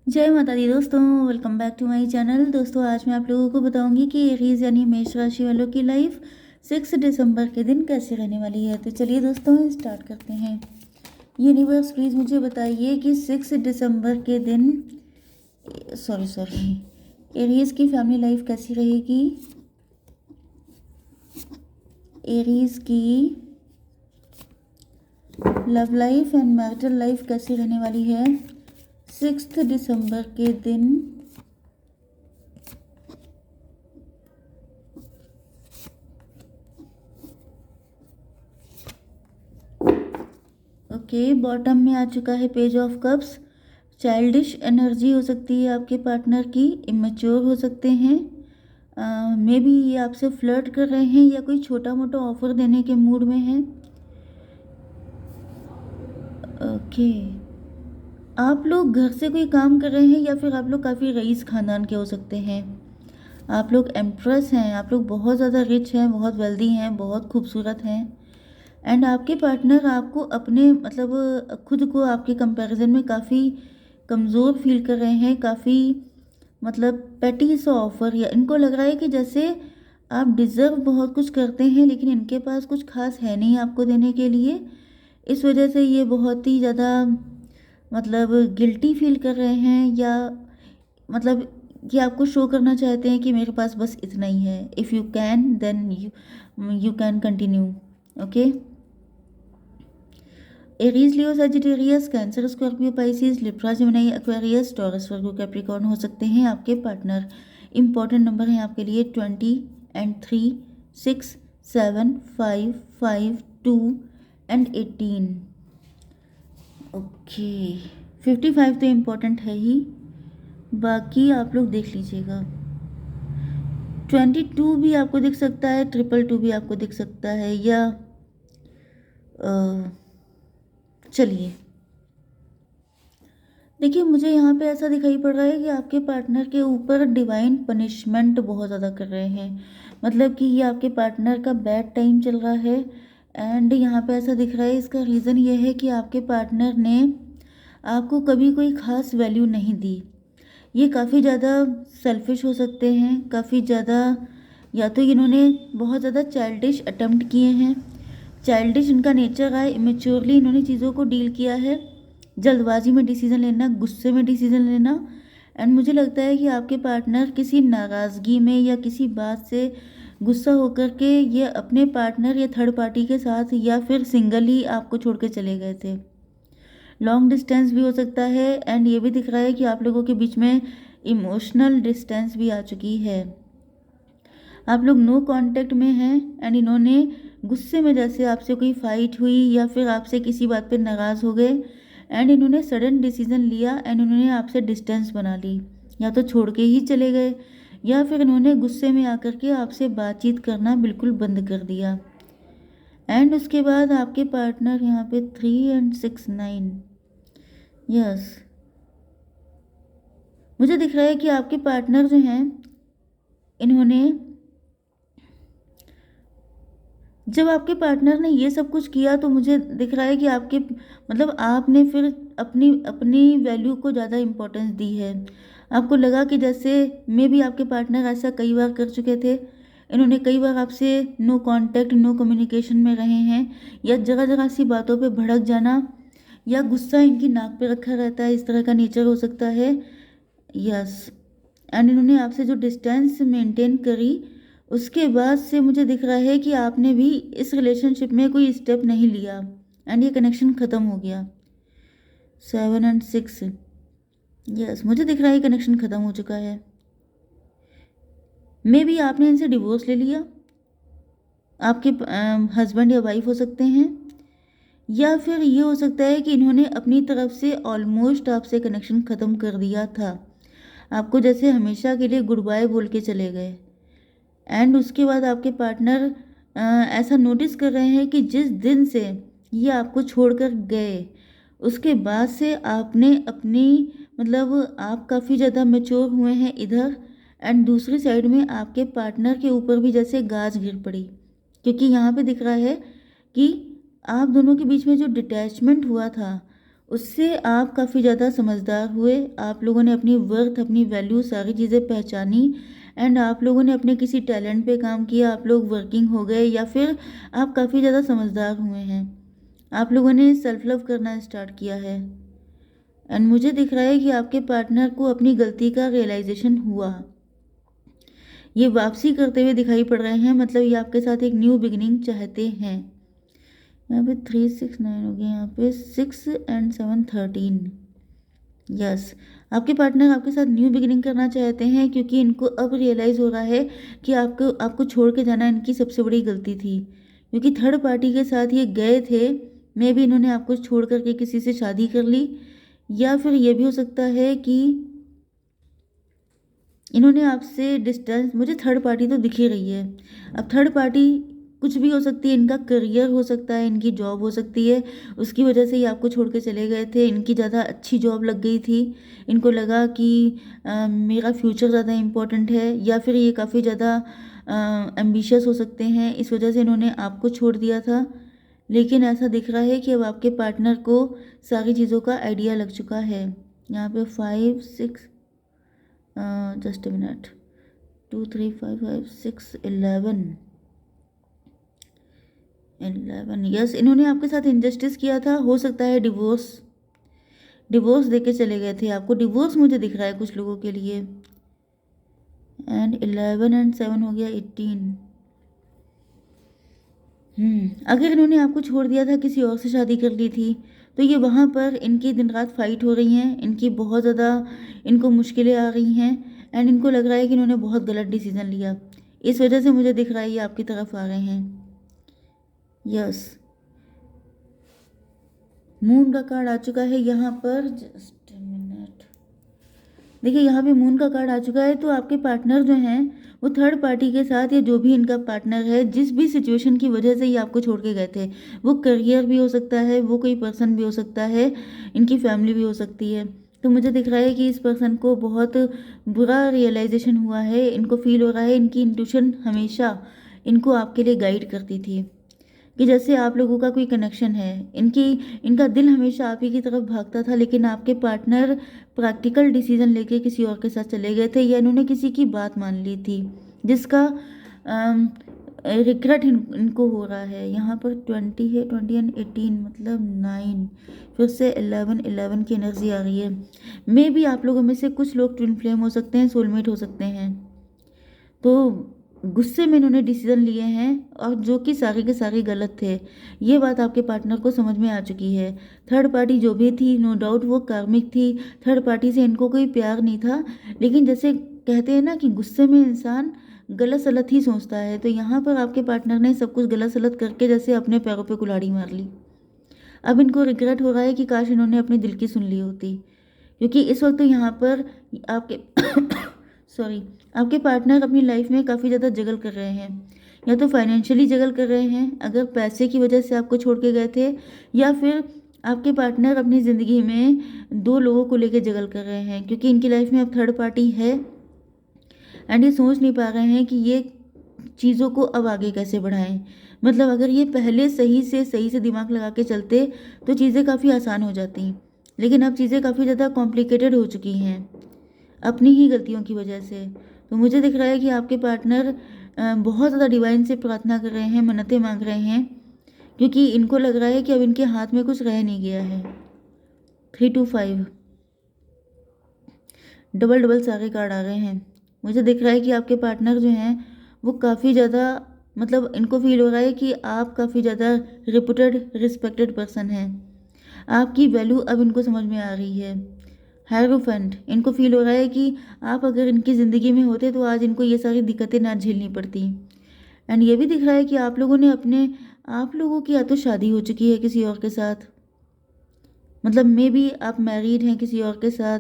जय माता दी दोस्तों, welcome back to my channel. दोस्तों आज मैं आप लोगों को बताऊंगी कि एरीज यानी मेष राशि वालों की लाइफ 6 दिसंबर के दिन कैसे रहने वाली है। तो चलिए दोस्तों स्टार्ट करते हैं। यूनिवर्स प्लीज़ मुझे बताइए कि 6 दिसंबर के दिन सॉरी एरीज की फैमिली लाइफ कैसी रहेगी। एरीज की love life and marital life कैसी रहने वाली है 6 दिसंबर के दिन। ओके, बॉटम में आ चुका है page of cups. Childish energy हो सकती है आपके पार्टनर की, इमेच्योर हो सकते हैं, मे बी ये आपसे फ्लर्ट कर रहे हैं या कोई छोटा मोटा ऑफर देने के मूड में हैं। ओके, आप लोग घर से कोई काम कर रहे हैं या फिर आप लोग काफ़ी रईस खानदान के हो सकते हैं। आप लोग एम्प्रेस हैं, आप लोग बहुत ज़्यादा रिच हैं, बहुत वेल्दी हैं, बहुत खूबसूरत हैं। एंड आपके पार्टनर आपको अपने मतलब खुद को आपके कंपैरिजन में काफ़ी कमज़ोर फील कर रहे हैं, काफ़ी मतलब पैटी सा ऑफर, या इनको लग रहा है कि जैसे आप डिज़र्व बहुत कुछ करते हैं लेकिन इनके पास कुछ खास है नहीं आपको देने के लिए। इस वजह से ये बहुत ही ज़्यादा मतलब गिल्टी फील कर रहे हैं, या मतलब कि आपको शो करना चाहते हैं कि मेरे पास बस इतना ही है। If you can then you can continue. Okay, Aries, Leo, Sagittarius, Cancer, Scorpio, Pisces, Libra, Gemini, Aquarius, Taurus, Virgo, Capricorn हो सकते हैं आपके पार्टनर। इंपॉर्टेंट नंबर हैं आपके लिए 20 एंड 3, 6, 7, 5, 5, 2 एंड 18। ओके, 55 तो इम्पोर्टेंट है ही, बाकी आप लोग देख लीजिएगा। 22 भी आपको दिख सकता है, 222 भी आपको दिख सकता है, या चलिए देखिए, मुझे यहाँ पे ऐसा दिखाई पड़ रहा है कि आपके पार्टनर के ऊपर डिवाइन पनिशमेंट बहुत ज़्यादा कर रहे हैं। मतलब कि ये आपके पार्टनर का बैड टाइम चल रहा है। एंड यहाँ पे ऐसा दिख रहा है, इसका रीज़न ये है कि आपके पार्टनर ने आपको कभी कोई ख़ास वैल्यू नहीं दी। ये काफ़ी ज़्यादा सेल्फिश हो सकते हैं, काफ़ी ज़्यादा, या तो इन्होंने बहुत ज़्यादा चाइल्डिश अटेम्प्ट किए हैं। चाइल्डिश इनका नेचर है, इमेच्योरली इन्होंने चीज़ों को डील किया है, जल्दबाजी में डिसीजन लेना, गुस्से में डिसीजन लेना। एंड मुझे लगता है कि आपके पार्टनर किसी नाराज़गी में या किसी बात से गुस्सा होकर के ये अपने पार्टनर या थर्ड पार्टी के साथ या फिर सिंगल ही आपको छोड़ के चले गए थे। लॉन्ग डिस्टेंस भी हो सकता है। एंड ये भी दिख रहा है कि आप लोगों के बीच में इमोशनल डिस्टेंस भी आ चुकी है। आप लोग नो कांटेक्ट में हैं एंड इन्होंने गुस्से में जैसे आपसे कोई फाइट हुई या फिर आपसे किसी बात पे नाराज़ हो गए एंड इन्होंने सडन डिसीजन लिया एंड इन्होंने आपसे डिस्टेंस बना ली, या तो छोड़ के ही चले गए या फिर इन्होंने गुस्से में आकर के आपसे बातचीत करना बिल्कुल बंद कर दिया। एंड उसके बाद आपके पार्टनर यहाँ पे 3 एंड 6, 9, यस, मुझे दिख रहा है कि आपके पार्टनर जो हैं इन्होंने, जब आपके पार्टनर ने ये सब कुछ किया तो मुझे दिख रहा है कि आपके मतलब आपने फिर अपनी अपनी वैल्यू को ज़्यादा इम्पोर्टेंस दी है। आपको लगा कि जैसे मे भी आपके पार्टनर ऐसा कई बार कर चुके थे, इन्होंने कई बार आपसे नो कांटेक्ट नो कम्युनिकेशन में रहे हैं, या जगह जगह सी बातों पे भड़क जाना, या गुस्सा इनकी नाक पे रखा रहता है, इस तरह का नेचर हो सकता है। यस, एंड इन्होंने आपसे जो डिस्टेंस मेंटेन करी उसके बाद से मुझे दिख रहा है कि आपने भी इस रिलेशनशिप में कोई स्टेप नहीं लिया एंड ये कनेक्शन ख़त्म हो गया। 7 एंड 6, यस, मुझे दिख रहा है कनेक्शन ख़त्म हो चुका है। मे बी आपने इनसे डिवोर्स ले लिया, आपके हस्बैंड या वाइफ हो सकते हैं, या फिर ये हो सकता है कि इन्होंने अपनी तरफ से ऑलमोस्ट आपसे कनेक्शन ख़त्म कर दिया था, आपको जैसे हमेशा के लिए गुड बाय बोल के चले गए। एंड उसके बाद आपके पार्टनर ऐसा नोटिस कर रहे हैं कि जिस दिन से ये आपको छोड़कर गए उसके बाद से आपने अपनी मतलब आप काफ़ी ज़्यादा मैच्योर हुए हैं इधर, एंड दूसरी साइड में आपके पार्टनर के ऊपर भी जैसे गाज गिर पड़ी, क्योंकि यहाँ पे दिख रहा है कि आप दोनों के बीच में जो डिटैचमेंट हुआ था उससे आप काफ़ी ज़्यादा समझदार हुए, आप लोगों ने अपनी वर्थ, अपनी वैल्यू सारी चीज़ें पहचानी एंड आप लोगों ने अपने किसी टैलेंट पे काम किया, आप लोग वर्किंग हो गए या फिर आप काफ़ी ज़्यादा समझदार हुए हैं। आप लोगों ने सेल्फ लव करना स्टार्ट किया है एंड मुझे दिख रहा है कि आपके पार्टनर को अपनी गलती का रियलाइजेशन हुआ। ये वापसी करते हुए दिखाई पड़ रहे हैं, मतलब ये आपके साथ एक न्यू बिगिनिंग चाहते हैं। यहाँ पे 3 6 9 हो गया, यहाँ पे 6 एंड 7 13। यस, आपके पार्टनर आपके साथ न्यू बिगिनिंग करना चाहते हैं क्योंकि इनको अब रियलाइज़ हो रहा है कि आपको आपको छोड़ के जाना इनकी सबसे बड़ी गलती थी, क्योंकि थर्ड पार्टी के साथ ये गए थे। मे भी इन्होंने आपको छोड़ करके किसी से शादी कर ली, या फिर ये भी हो सकता है कि इन्होंने आपसे डिस्टेंस, मुझे थर्ड पार्टी तो दिख ही रही है। अब थर्ड पार्टी कुछ भी हो सकती है, इनका करियर हो सकता है, इनकी जॉब हो सकती है, उसकी वजह से ये आपको छोड़ के चले गए थे। इनकी ज़्यादा अच्छी जॉब लग गई थी, इनको लगा कि मेरा फ्यूचर ज़्यादा इम्पोर्टेंट है, या फिर ये काफ़ी ज़्यादा एम्बिशियस हो सकते हैं, इस वजह से इन्होंने आपको छोड़ दिया था। लेकिन ऐसा दिख रहा है कि अब आपके पार्टनर को सारी चीज़ों का आइडिया लग चुका है। यहाँ पे 5 6 जस्ट अ मिनट 2 3 5 5 6 11 11। यस, इन्होंने आपके साथ इनजस्टिस किया था, हो सकता है डिवोर्स देके चले गए थे आपको। डिवोर्स मुझे दिख रहा है कुछ लोगों के लिए। एंड 11 एंड 7 हो गया 18। अगर इन्होंने आपको छोड़ दिया था, किसी और से शादी कर ली थी, तो ये वहाँ पर इनकी दिन रात फाइट हो रही हैं, इनकी बहुत ज़्यादा इनको मुश्किलें आ रही हैं एंड इनको लग रहा है कि इन्होंने बहुत गलत डिसीजन लिया। इस वजह से मुझे दिख रहा है ये आपकी तरफ आ रहे हैं। यस, मून का कार्ड आ चुका है यहाँ पर, जस्ट अ मिनट। देखिए यहाँ पे मून का कार्ड आ चुका है, तो आपके पार्टनर जो हैं वो थर्ड पार्टी के साथ, या जो भी इनका पार्टनर है, जिस भी सिचुएशन की वजह से ये आपको छोड़ के गए थे, वो करियर भी हो सकता है, वो कोई पर्सन भी हो सकता है, इनकी फैमिली भी हो सकती है। तो मुझे दिख रहा है कि इस पर्सन को बहुत बुरा रियलाइजेशन हुआ है, इनको फील हो रहा है इनकी इंट्यूशन हमेशा इनको आपके लिए गाइड करती थी, कि जैसे आप लोगों का कोई कनेक्शन है, इनका दिल हमेशा आप ही की तरफ भागता था, लेकिन आपके पार्टनर प्रैक्टिकल डिसीजन लेके किसी और के साथ चले गए थे, या इन्होंने किसी की बात मान ली थी जिसका रिग्रेट इनको हो रहा है। यहाँ पर 20 है, 20 एंड 18 मतलब 9, फिर से 11 की एनर्जी आ रही है। मे भी आप लोगों में से कुछ लोग ट्विन फ्लेम हो सकते हैं, सोलमेट हो सकते हैं। तो गुस्से में इन्होंने डिसीजन लिए हैं, और जो कि सारे के सारे गलत थे। ये बात आपके पार्टनर को समझ में आ चुकी है। थर्ड पार्टी जो भी थी, नो डाउट वो कार्मिक थी, थर्ड पार्टी से इनको कोई प्यार नहीं था, लेकिन जैसे कहते हैं ना कि गुस्से में इंसान गलत सलत ही सोचता है, तो यहाँ पर आपके पार्टनर ने सब कुछ गलत सलत करके जैसे अपने पैरों पे कुल्हाड़ी मार ली। अब इनको रिग्रेट हो रहा है कि काश इन्होंने अपने दिल की सुन ली होती, क्योंकि इस वक्त यहाँ पर आपके सॉरी, आपके पार्टनर अपनी लाइफ में काफ़ी ज़्यादा जगल कर रहे हैं, या तो फाइनेंशियली जगल कर रहे हैं, अगर पैसे की वजह से आपको छोड़ के गए थे, या फिर आपके पार्टनर अपनी ज़िंदगी में दो लोगों को लेकर जगल कर रहे हैं, क्योंकि इनकी लाइफ में अब थर्ड पार्टी है एंड ये सोच नहीं पा रहे हैं कि ये चीज़ों को अब आगे कैसे बढ़ाएं। मतलब अगर ये पहले सही से दिमाग लगा के चलते तो चीज़ें काफ़ी आसान हो जाती, लेकिन अब चीज़ें काफ़ी ज़्यादा कॉम्प्लिकेटेड हो चुकी हैं अपनी ही गलतियों की वजह से। तो मुझे दिख रहा है कि आपके पार्टनर बहुत ज़्यादा डिवाइन से प्रार्थना कर रहे हैं, मन्नतें मांग रहे हैं, क्योंकि इनको लग रहा है कि अब इनके हाथ में कुछ रह नहीं गया है। 3 2 5 डबल डबल सारे कार्ड आ गए हैं। मुझे दिख रहा है कि आपके पार्टनर जो हैं वो काफ़ी ज़्यादा, मतलब इनको फील हो रहा है कि आप काफ़ी ज़्यादा रिपुटेड रिस्पेक्टेड पर्सन हैं, आपकी वैल्यू अब इनको समझ में आ रही है। हायरोफेंट, इनको फील हो रहा है कि आप अगर इनकी ज़िंदगी में होते तो आज इनको ये सारी दिक्कतें ना झेलनी पड़ती। एंड ये भी दिख रहा है कि आप लोगों ने आप लोगों की या तो शादी हो चुकी है किसी और के साथ, मतलब मे बी आप मैरिड हैं किसी और के साथ,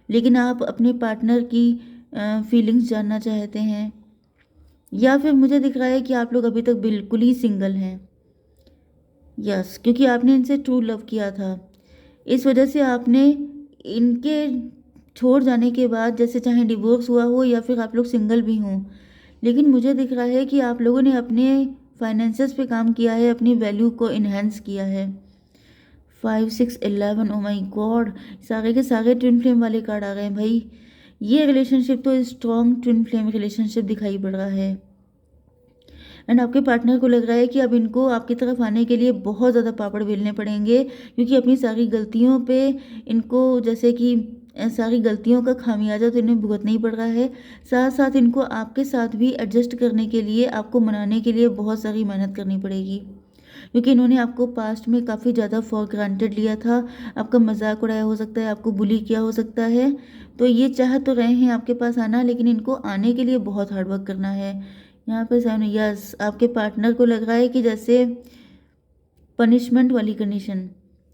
लेकिन आप अपने पार्टनर की फीलिंग्स जानना चाहते हैं, या फिर मुझे दिख रहा है कि आप लोग अभी तक बिल्कुल ही सिंगल हैं। यस, क्योंकि आपने इनसे ट्रू लव किया था, इस वजह से आपने इनके छोड़ जाने के बाद, जैसे चाहे डिवोर्स हुआ हो या फिर आप लोग सिंगल भी हों, लेकिन मुझे दिख रहा है कि आप लोगों ने अपने फाइनेंसेस पे काम किया है, अपनी वैल्यू को इन्हेंस किया है। 5 6 11। ओ माय गॉड, सारे के सारे ट्विन फ्लेम वाले कार्ड आ गए हैं भाई। ये रिलेशनशिप तो स्ट्रॉन्ग ट्विन फ्लेम रिलेशनशिप दिखाई पड़ रहा है। एंड आपके पार्टनर को लग रहा है कि अब इनको आपकी तरफ आने के लिए बहुत ज़्यादा पापड़ बेलने पड़ेंगे, क्योंकि अपनी सारी गलतियों पे इनको, जैसे कि सारी गलतियों का खामियाजा तो इन्हें भुगतना ही पड़ रहा है। साथ साथ इनको आपके साथ भी एडजस्ट करने के लिए, आपको मनाने के लिए बहुत सारी मेहनत करनी पड़ेगी, क्योंकि इन्होंने आपको पास्ट में काफ़ी ज़्यादा फॉर ग्रांटेड लिया था। आपका मजाक उड़ाया हो सकता है, आपको बुली किया हो सकता है। तो ये चाह तो रहे हैं आपके पास आना, लेकिन इनको आने के लिए बहुत हार्डवर्क करना है। यहाँ पे सामने यस, आपके पार्टनर को लग रहा है कि जैसे पनिशमेंट वाली कंडीशन,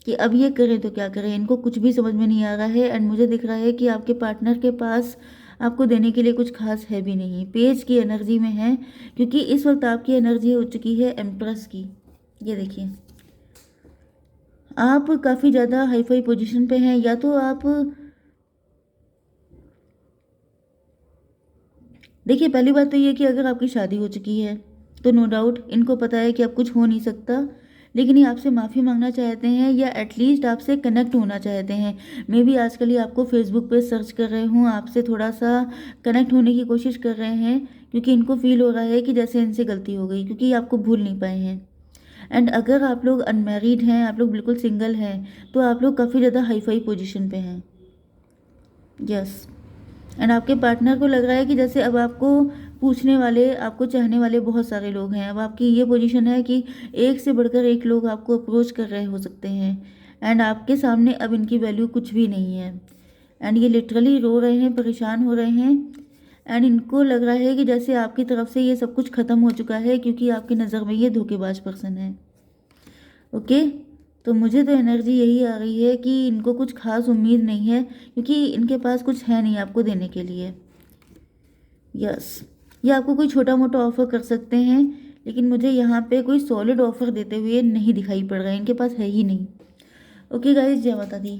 कि अब ये करें तो क्या करें, इनको कुछ भी समझ में नहीं आ रहा है। एंड मुझे दिख रहा है कि आपके पार्टनर के पास आपको देने के लिए कुछ खास है भी नहीं। पेज की एनर्जी में है, क्योंकि इस वक्त आपकी एनर्जी हो चुकी है एम्प्रेस की। ये देखिए, आप काफ़ी ज़्यादा हाई फाई पोजिशन पे हैं, या तो आप देखिए, पहली बात तो ये कि अगर आपकी शादी हो चुकी है तो नो डाउट इनको पता है कि अब कुछ हो नहीं सकता, लेकिन ये आपसे माफ़ी मांगना चाहते हैं, या एटलीस्ट आपसे कनेक्ट होना चाहते हैं। मे बी आजकल ये आपको फेसबुक पे सर्च कर रहे हूँ, आपसे थोड़ा सा कनेक्ट होने की कोशिश कर रहे हैं, क्योंकि इनको फील हो रहा है कि जैसे इनसे गलती हो गई, क्योंकि ये आपको भूल नहीं पाए हैं। एंड अगर आप लोग अनमैरिड हैं, आप लोग बिल्कुल सिंगल हैं, तो आप लोग काफ़ी ज़्यादा हाई फाई पोजिशन पे हैं। यस। एंड आपके पार्टनर को लग रहा है कि जैसे अब आपको पूछने वाले, आपको चाहने वाले बहुत सारे लोग हैं। अब आपकी ये पोजीशन है कि एक से बढ़कर एक लोग आपको अप्रोच कर रहे हो सकते हैं, एंड आपके सामने अब इनकी वैल्यू कुछ भी नहीं है। एंड ये लिटरली रो रहे हैं, परेशान हो रहे हैं। एंड इनको लग रहा है कि जैसे आपकी तरफ से ये सब कुछ ख़त्म हो चुका है, क्योंकि आपकी नज़र में ये धोखेबाज पर्सन है। ओके, तो मुझे तो एनर्जी यही आ रही है कि इनको कुछ खास उम्मीद नहीं है, क्योंकि इनके पास कुछ है नहीं आपको देने के लिए। यस, ये आपको कोई छोटा मोटा ऑफर कर सकते हैं, लेकिन मुझे यहाँ पे कोई सॉलिड ऑफर देते हुए नहीं दिखाई पड़ रहा है, इनके पास है ही नहीं। ओके गाइस, जय माता दी।